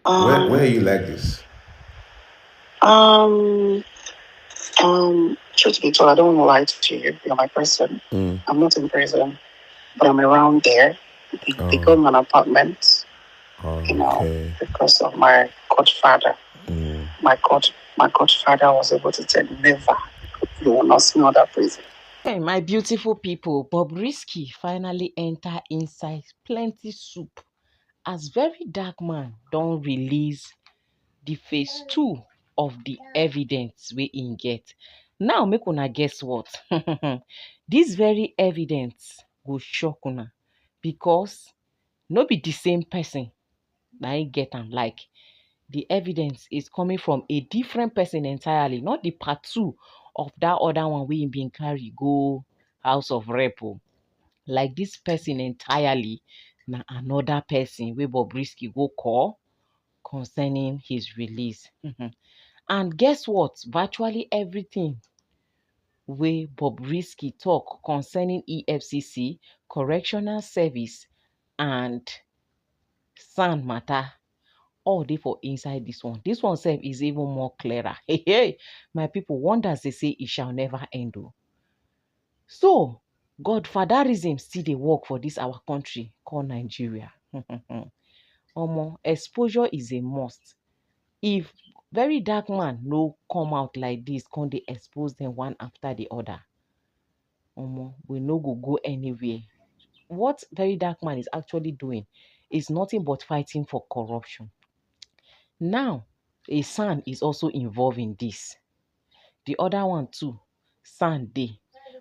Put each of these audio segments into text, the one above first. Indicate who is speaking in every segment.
Speaker 1: Where are you like this?
Speaker 2: Um, Truth be told, I don't want to lie to you. You're my person. I'm not in prison, but I'm around there. They got me an apartment,
Speaker 1: Okay.
Speaker 2: because of my godfather. My godfather was able to tell me, never, you will not smell that prison.
Speaker 3: Hey, my beautiful people, Bobrisky finally enter inside plenty soup as very dark man don release the phase 2 of the evidence wey im get. Now make una guess what? This very evidence go shock una because no be the same person na im get am. Like the evidence is coming from a different person entirely, not the part 2 of that other one wey im bin carry go house of rep o. Like this person entirely na another person wey Bobrisky go call concerning his release. And guess what? Virtually everything wey Bobrisky talk concerning EFCC, correctional service, and SAN matter all dey for inside this one. This one sef is even more clearer. Hey, hey, my people, wonders dey say it shall never end o. So, godfatherism still dey work for this our country called Nigeria. Omo, exposure is a must. If very dark man no come out like this, come dey expose them one after the other, omo, we no go anywhere. What very dark man is actually doing is nothing but fighting for corruption. Now, a son is also involved in this. The other one too, son dey,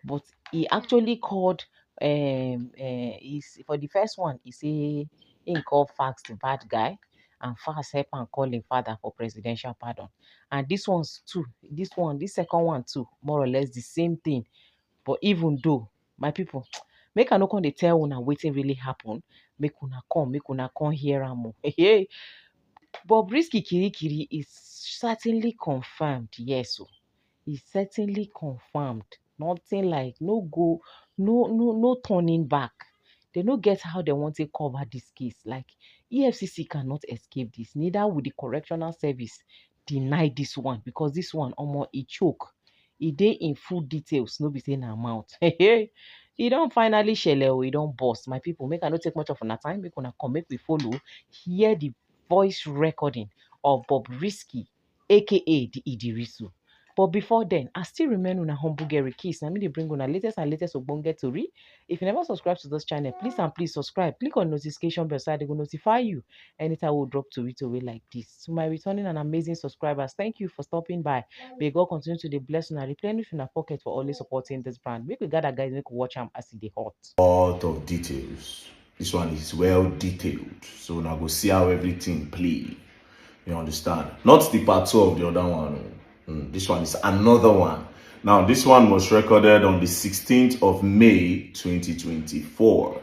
Speaker 3: but he actually called is for the first one he say he call Fax the bad guy and Fax help am call him father for presidential pardon. And this one's too, this second one too, more or less the same thing. But even though, my people, make I no come dey tell una wetin really happen, make una come hear am o. Hey, Bobrisky Kirikiri is certainly confirmed, yes o. Is certainly confirmed. Nothing like no turning back. They no get how they want to cover this case. Like EFCC cannot escape this. Neither will the correctional service deny this one because this one almost e choke. E dey in full details. No be saying na mouth. E don finally shele o. E don burst. My people, make I no take much of una time. Make una come, make we follow. Hear the voice recording of Bobrisky, aka the Idirisu. But before then, I still remain una humble Gary Kiss. I mean, they bring una latest and latest Ogbonge Tori. If you never subscribe to this channel, please and please subscribe. Click on notification bell so they will notify you anytime we'll drop Tori away like this. To my returning and amazing subscribers, thank you for stopping by. May God continue to bless and replenish in our pocket for always supporting this brand. Make we gather, guys, make we watch them as they hot.
Speaker 1: Lot of details. This one is well detailed. So now go see how everything play. You understand? Not the part 2 of the other one. This one is another one. Now, this one was recorded on the 16th of May, 2024.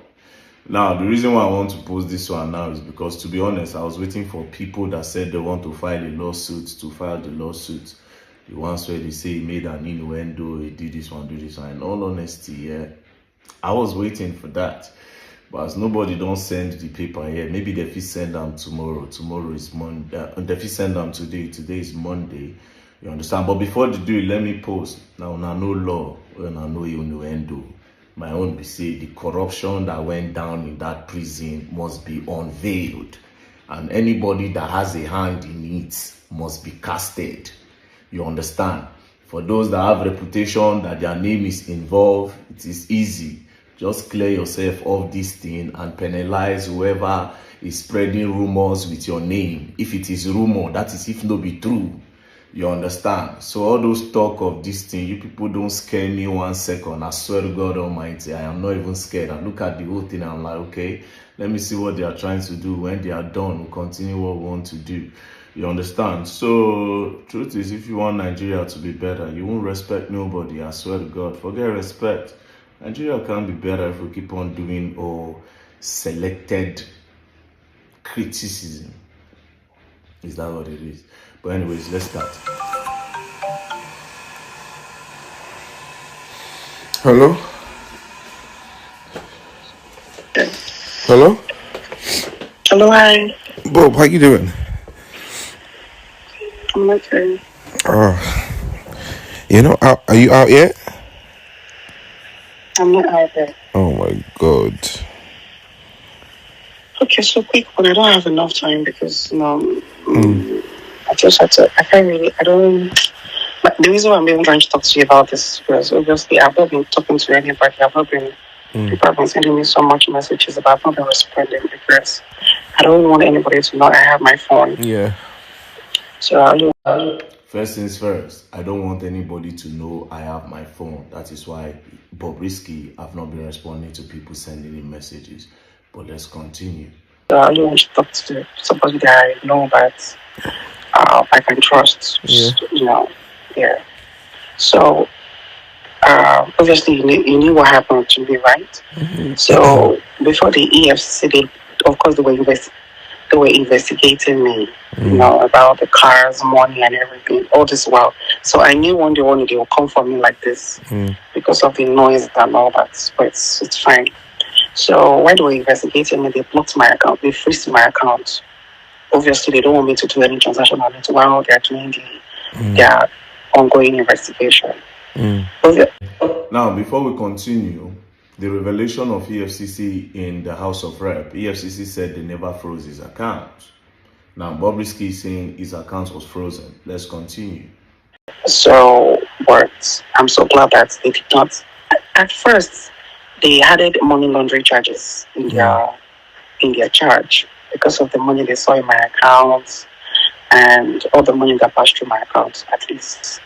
Speaker 1: Now, the reason why I want to post this one now is because, to be honest, I was waiting for people that said they want to file a lawsuit to file the lawsuit. The ones where they say he made an innuendo, he did this one, do this one. In all honesty, yeah, I was waiting for that. But as nobody don't send the paper here, maybe they fit send them tomorrow. Tomorrow is Monday. They fit send them today. Today is Monday. You understand? But before they do it, let me post. Now, I know law, when I know you know endo. My own be say the corruption that went down in that prison must be unveiled. And anybody that has a hand in it must be casted. You understand? For those that have reputation that their name is involved, it is easy. Just clear yourself of this thing and penalize whoever is spreading rumors with your name. If it is rumor, that is if no be true. You understand? So all those talk of this thing, you people don't scare me 1 second. I swear to God Almighty, I am not even scared. I look at the whole thing and I'm like, okay, let me see what they are trying to do. When they are done, we'll continue what we want to do. You understand? So truth is, if you want Nigeria to be better, you won't respect nobody. I swear to God. Forget respect. Nigeria can't be better if we keep on doing all selected criticism. Is that what it is? But anyways, let's start.
Speaker 4: Hello? Hello?
Speaker 2: Hello, hi.
Speaker 4: Bob, how you doing?
Speaker 2: I'm okay.
Speaker 4: Are you out yet?
Speaker 2: I'm not out there.
Speaker 4: Oh my God.
Speaker 2: Okay, so quick, but I don't have enough time because I just had to. I can't really. I don't. But the reason why I'm even trying to talk to you about this is because obviously I've not been talking to anybody. I've not been. People have been sending me so much messages about I've not been responding because I don't want anybody to know I have my phone.
Speaker 4: Yeah.
Speaker 2: So
Speaker 1: First things first, I don't want anybody to know I have my phone. That is why Bobrisky have not been responding to people sending him messages. But let's continue.
Speaker 2: I only want to talk to somebody that I know that I can trust.
Speaker 4: Yeah.
Speaker 2: Yeah. So obviously you knew what happened to me, right? So before the EFCC, of course they were investigating me, about the cars, money, and everything. All this while, so I knew one day they will come for me like this because of the noise and all that. But it's fine. So while they were investigating me, they blocked my account. They froze my account. Obviously, they don't want me to do any transaction on it while they're doing their ongoing investigation.
Speaker 1: Now, before we continue, the revelation of EFCC in the House of Rep, EFCC said they never froze his account. Now, Bobrisky is saying his account was frozen. Let's continue.
Speaker 2: So, but I'm so glad that they did not. At first, they added money laundering charges in their charge because of the money they saw in my account and all the money that passed through my account. At least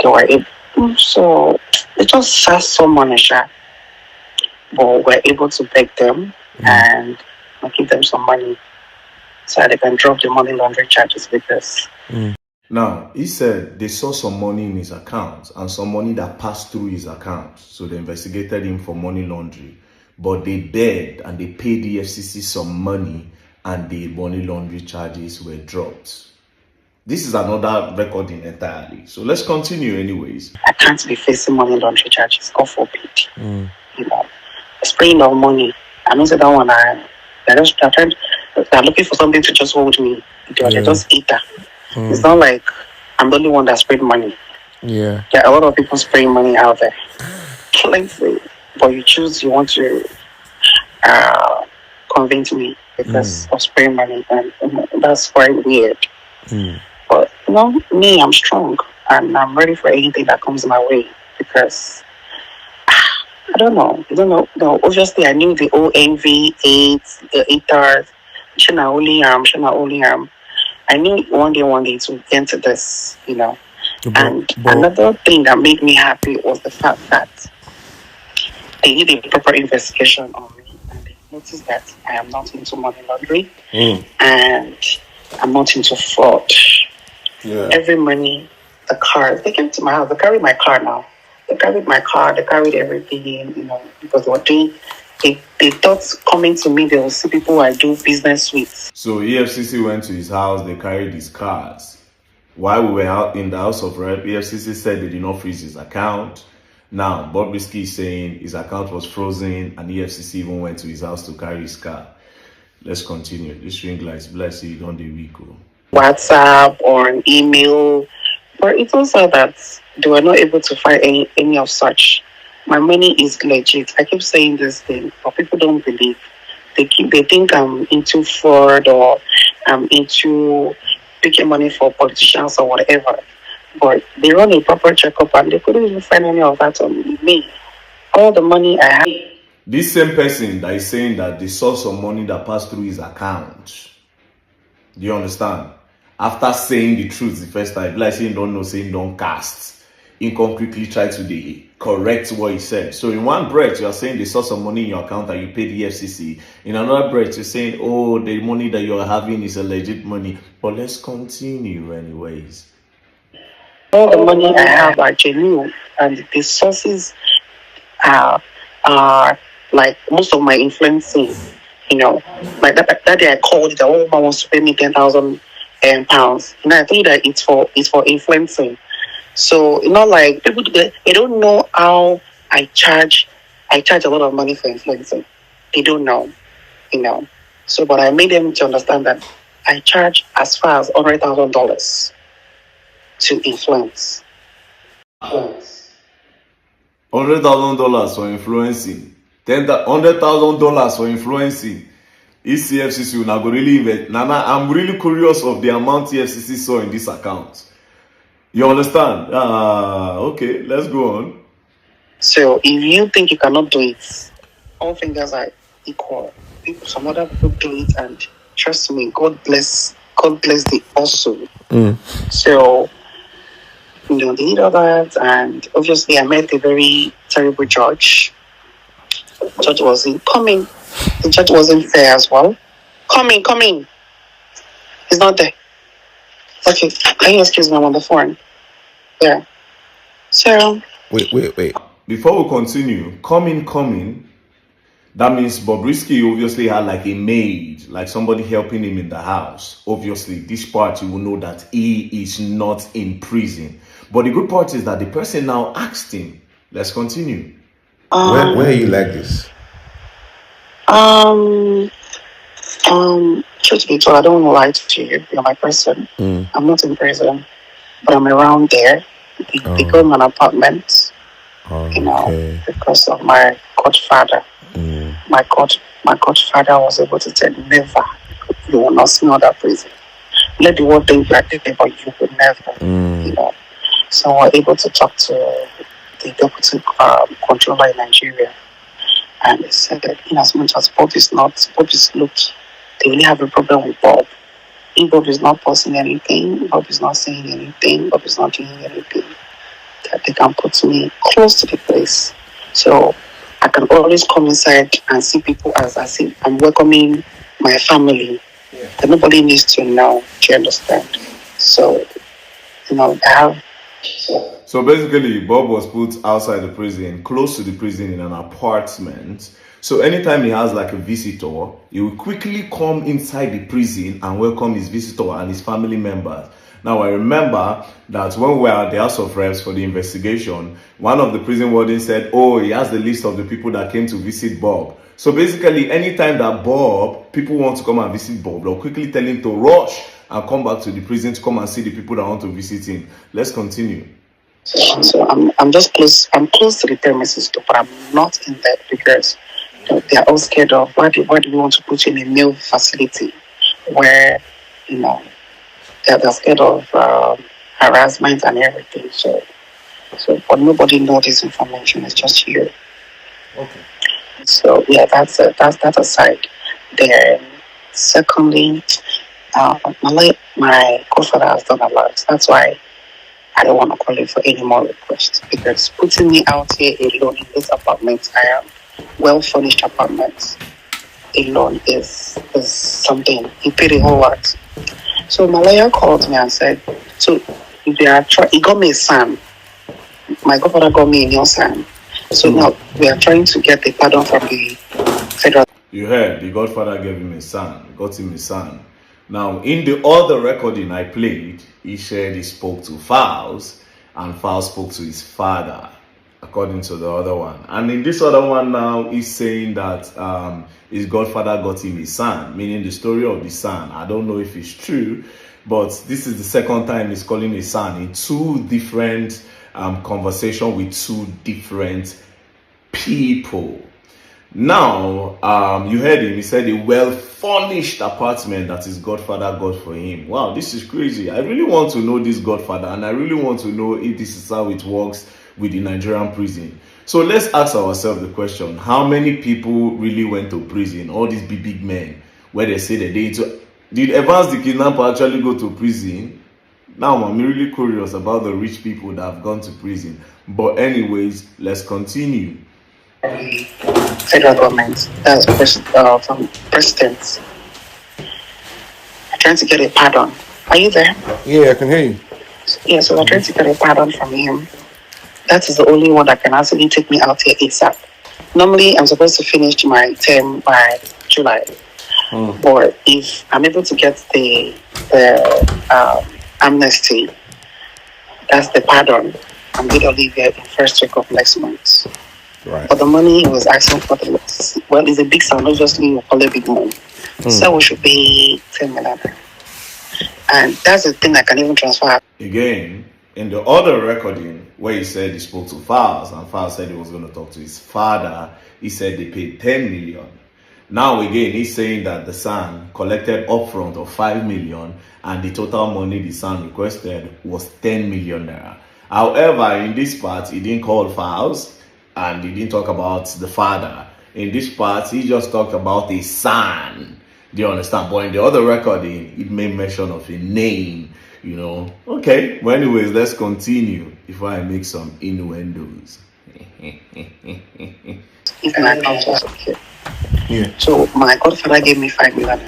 Speaker 2: they were able. So it just has so money, but we're able to beg them and give them some money so they can drop the money laundering charges with us.
Speaker 1: Now, he said they saw some money in his account and some money that passed through his account. So they investigated him for money laundering. But they begged and they paid the EFCC some money and the money laundering charges were dropped. This is another recording entirely. So let's continue anyways.
Speaker 2: I can't be facing money laundering charges. God forbid. Spraying of money. I know that one. They're looking for something to just hold me. They just eat that. It's not like I'm the only one that sprayed money.
Speaker 4: Yeah.
Speaker 2: There are a lot of people spraying money out there. Plenty. But you want to convince me because of spraying money. And that's quite weird. But me, I'm strong. And I'm ready for anything that comes my way. Because I don't know. No, obviously I knew the OMV, AIDS, the ITARs, Shana only I knew one day to enter this, And another thing that made me happy was the fact that they did a proper investigation on me and they noticed that I am not into money laundering and I'm not into fraud. Yeah. Every money, the car, they came to my house, they carried my car now. They carried my car, they carried everything, because they were doing. They thought coming to me, they will see people I do business with.
Speaker 1: So EFCC went to his house, they carried his cars. While we were out in the House of Rep, EFCC said they did not freeze his account. Now, Bobrisky is saying his account was frozen and EFCC even went to his house to carry his car. Let's continue. This ring lights, bless you, don't they weak.
Speaker 2: WhatsApp or an email. But it also that they were not able to find any of such. My money is legit. I keep saying this thing, but people don't believe. They think I'm into fraud or I'm into picking money for politicians or whatever. But they run a proper checkup and they couldn't even find any of that on me. All the money I have.
Speaker 1: This same person that is saying that they saw some money that passed through his account. Do you understand? After saying the truth the first time, like saying don't know, saying don't cast, he concretely tried to correct what he said. So in one breath, you are saying they saw some money in your account and you paid the EFCC. In another breath, you're saying, oh, the money that you're having is a legit money. But let's continue anyways.
Speaker 2: All the money I have are genuine, and the sources are like most of my influencing. Like that day I called, the old man wants to pay me 10,000 pounds. I think that it's for influencing. So like people they don't know how I charge a lot of money for influencing. They don't know, So but I made them to understand that I charge as far as $100,000 to influence.
Speaker 1: $100,000 for influencing, $100,000 for influencing. Is EFCC will now go really invest? Nana, I'm really curious of the amount EFCC saw in this account. You understand? Okay, let's go on.
Speaker 2: So if you think you cannot do it, all fingers are equal. Some other people do it, and trust me, God bless the also. So, they did all that, and obviously I met a very terrible judge. The judge wasn't coming. The judge wasn't fair as well. Coming. He's not there. Okay, can you excuse me? I'm on the phone. Yeah. So.
Speaker 4: Wait.
Speaker 1: Before we continue, coming. That means Bobrisky obviously had like a maid, like somebody helping him in the house. Obviously, this part you will know that he is not in prison. But the good part is that the person now asked him. Let's continue.
Speaker 4: Where are you like this?
Speaker 2: Truth be told, I don't want to lie to you. You're my person. I'm not in prison, but I'm around there. They got me an apartment. Because of my godfather. My godfather was able to tell never. You will not see another prison. Let the world think like this, but you will never. So we're able to talk to the deputy controller in Nigeria, and they said that in as much as Bob is they really have a problem with Bob. If Bob is not posting anything, Bob is not saying anything, Bob is not doing anything, that they can put me close to the place. So I can always come inside and see people as I see I'm welcoming my family. That nobody needs to know. Do you understand? So, I have.
Speaker 1: So basically, Bob was put outside the prison, close to the prison in an apartment. So anytime he has like a visitor, he will quickly come inside the prison and welcome his visitor and his family members. Now, I remember that when we were at the House of Reps for the investigation, one of the prison wardens said, he has the list of the people that came to visit Bob. So basically, anytime that people want to come and visit Bob, they'll quickly tell him to rush and come back to the prison to come and see the people that want to visit him. Let's continue.
Speaker 2: So I'm just close. I'm close to the premises, but I'm not in there because they are all scared of why do we want to put you in a male facility where they're scared of harassment and everything. So but nobody knows this information. It's just you.
Speaker 1: Okay.
Speaker 2: So yeah, that's that aside. Then secondly, my godfather has done a lot. That's why I don't want to call him for any more requests, because putting me out here alone in this apartment, I am well furnished apartment alone is something. He paid a whole lot. So my lawyer called me and said, so they are he got me a son. My godfather got me a new son. So now we are trying to get the pardon from the federal.
Speaker 1: You heard, the godfather gave him a son, got him a son. Now, in the other recording I played, he said he spoke to Fàll, and Fàll spoke to his father, according to the other one. And in this other one now, he's saying that his godfather got him a son, meaning the story of the son. I don't know if it's true, but this is the second time he's calling a son in two different conversations with two different people. Now, you heard him. He said a well-furnished apartment that his godfather got for him. Wow, this is crazy. I really want to know this godfather, and I really want to know if this is how it works with the Nigerian prison. So let's ask ourselves the question: how many people really went to prison? All these big men, where they say that did Evans the kidnapper actually go to prison? Now I'm really curious about the rich people that have gone to prison. But anyways, let's continue.
Speaker 2: Federal government, that's from presidents, are trying to get a pardon. Are you there?
Speaker 4: Yeah, I can hear you.
Speaker 2: Yeah, so we're trying to get a pardon from him. That is the only one that can actually take me out here ASAP. Normally, I'm supposed to finish my term by July. Or if I'm able to get the amnesty, that's the pardon, I'm going to leave here in first week of next month.
Speaker 4: Right.
Speaker 2: But the money he was asking for, it's a big sum, obviously, we'll call it big money. So we should pay 10 million. And that's the thing that can even transfer.
Speaker 1: Again, in the other recording where he said he spoke to Fàll and Fàll said he was going to talk to his father, he said they paid 10 million. Now again, he's saying that the son collected upfront of 5 million and the total money the son requested was 10 million naira. However, in this part, he didn't call Fàll and he didn't talk about the father. In this part, he just talked about the son. Do you understand? But in the other recording, it made mention of a name, you know. Okay, well, anyways, let's continue before I make some innuendos.
Speaker 2: If an account was okay.
Speaker 4: Yeah.
Speaker 2: So my godfather gave me 5 million.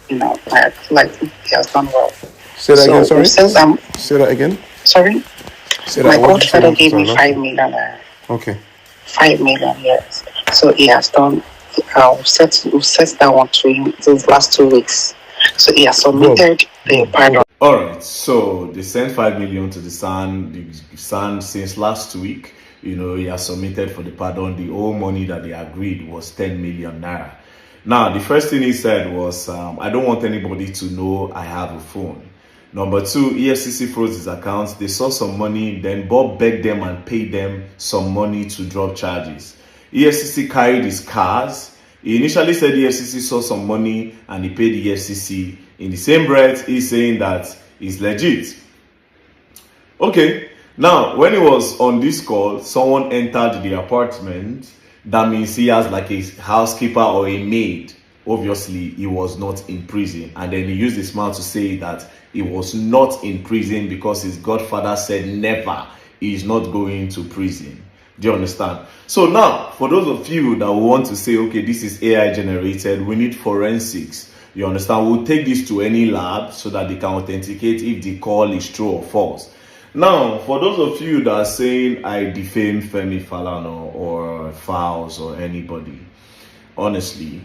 Speaker 2: You know, I feel like he has done well.
Speaker 4: Say that again, sorry?
Speaker 2: Since I'm
Speaker 4: Say that again.
Speaker 2: sorry,
Speaker 4: Say
Speaker 2: my
Speaker 4: that. What did you say?
Speaker 2: godfather gave me
Speaker 4: Sorry,
Speaker 2: 5 million.
Speaker 4: Okay.
Speaker 2: 5 million, yes. So he has done. We set that one to him these last 2 weeks. So he has submitted the pardon.
Speaker 1: All right, so they sent 5 million to the son. The son, since last week, you know, he has submitted for the pardon. The whole money that they agreed was 10 million naira. Now, the first thing he said was, I don't want anybody to know I have a phone. Number two, EFCC froze his accounts. They saw some money, then Bob begged them and paid them some money to drop charges. EFCC carried his cars. He initially said EFCC saw some money and he paid the EFCC. In the same breath, he's saying that it's legit. Okay, now when he was on this call, someone entered the apartment. That means he has like a housekeeper or a maid. Obviously, he was not in prison. And then he used his mouth to say that he was not in prison because his godfather said never, he is not going to prison. Do you understand? So now, for those of you that want to say, okay, this is AI generated, we need forensics. You understand? We'll take this to any lab so that they can authenticate if the call is true or false. Now, for those of you that are saying I defame Fèmi Fàlana or Fàll or anybody, honestly,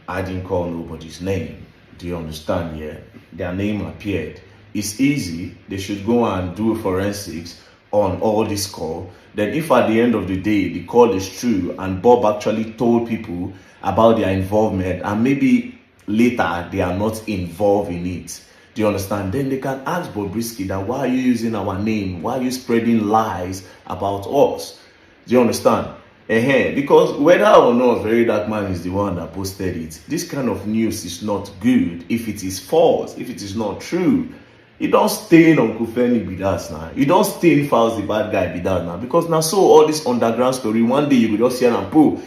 Speaker 1: I didn't call nobody's name. Do you understand? Yeah, their name appeared. It's easy. They should go and do forensics on all this call. Then if at the end of the day the call is true and Bob actually told people about their involvement and maybe later they are not involved in it, do you understand? Then they can ask Bobrisky that why are you using our name? Why are you spreading lies about us? Do you understand? Because whether or not Very Dark Man is the one that posted it, this kind of news is not good if it is false, if it is not true. You don't stain Uncle Fèmi be that now. You don't stain Fàll the bad guy be that now. Because now so all this underground story, one day you will just hear and pull.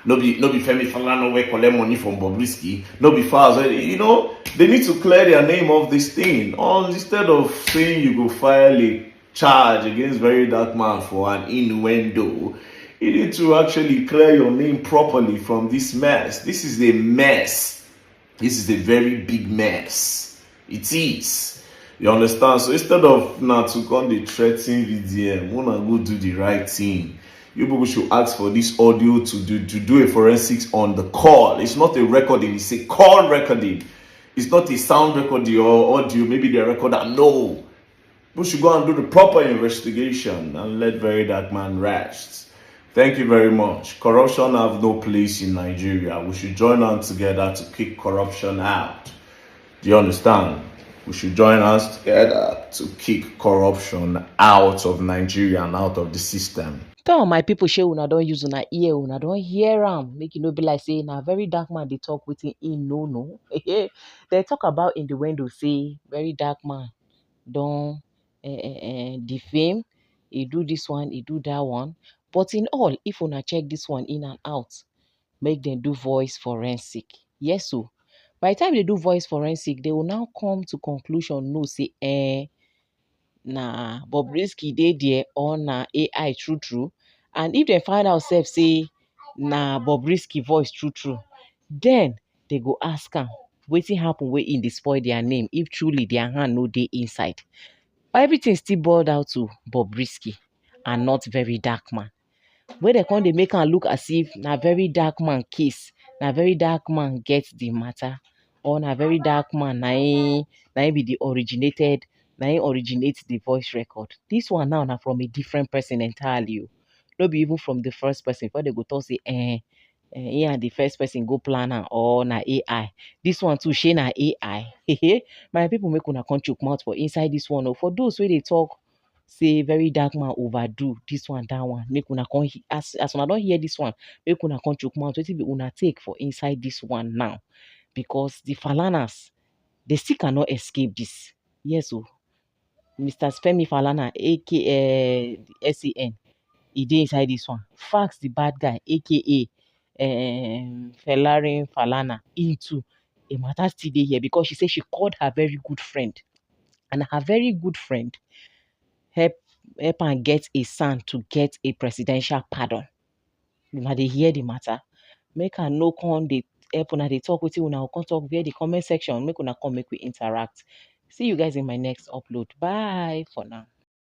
Speaker 1: No be Fèmi Fàlana wey collect money from Bobrisky. No be Fàll. You know, they need to clear their name of this thing. Instead of saying you go file a charge against Very Dark Man for an innuendo, you need to actually clear your name properly from this mess. This is a mess. This is a very big mess. It is. You understand? So instead of now to come the threatening VDM, wanna go do the right thing. You people should ask for this audio to do a forensics on the call. It's not a recording, it's a call recording. It's not a sound recording or audio, maybe the recorder. No. We should go and do the proper investigation and let Very Dark Man rest. Thank you very much. Corruption have no place in Nigeria. We should join on together to kick corruption out. Do you understand? We should join us together to kick corruption out of Nigeria and out of the system.
Speaker 3: Tell my people shey una don use una ear, una don hear am. Make e no be like say na Very Dark Man dey talk wetin im no know. They talk about in the window say Very Dark Man don defame, he do this one, he do that one. But in all, if una check this one in and out, make them do voice forensic. Yes, so by the time they do voice forensic, they will now come to conclusion, no, say, na Bobrisky dey there or na AI true. And if they find out self say na Bobrisky voice true, then they go ask am wetin happen wey in dey spoil their name if truly their hand no dey inside. But everything still boiled out to Bobrisky and not Very Dark Man. Wey dem come dey make am look as if na Very Dark Man case, na Very Dark Man get the matter, or na Very Dark Man na im be the originated, na im originate the voice record. This one now na from a different person entirely o. No be even from the first person before they go talk say and the first person go plan am or na AI. This one too, shey na AI. My people make una come chook mouth for inside this one. For those wey dey talk say very dark man overdo this one, that one, make una come as una don hear this one, make una come chook mouth. Wetin be una take for inside this one now? Because the Fàlanas, they still cannot escape this. Yes, so Mr. Fèmi Fàlana, aka SAN, he dey inside this one. Fax the bad guy, aka Fèmi Fàlana, into a matter still dey here because she say she called her very good friend, and her very good friend help am get a son to get a presidential pardon. Una dey hear the matter. Make I no come dey help una dey talk wetin una come talk via the comment section. Make una come make we interact. See you guys in my next upload. Bye for now.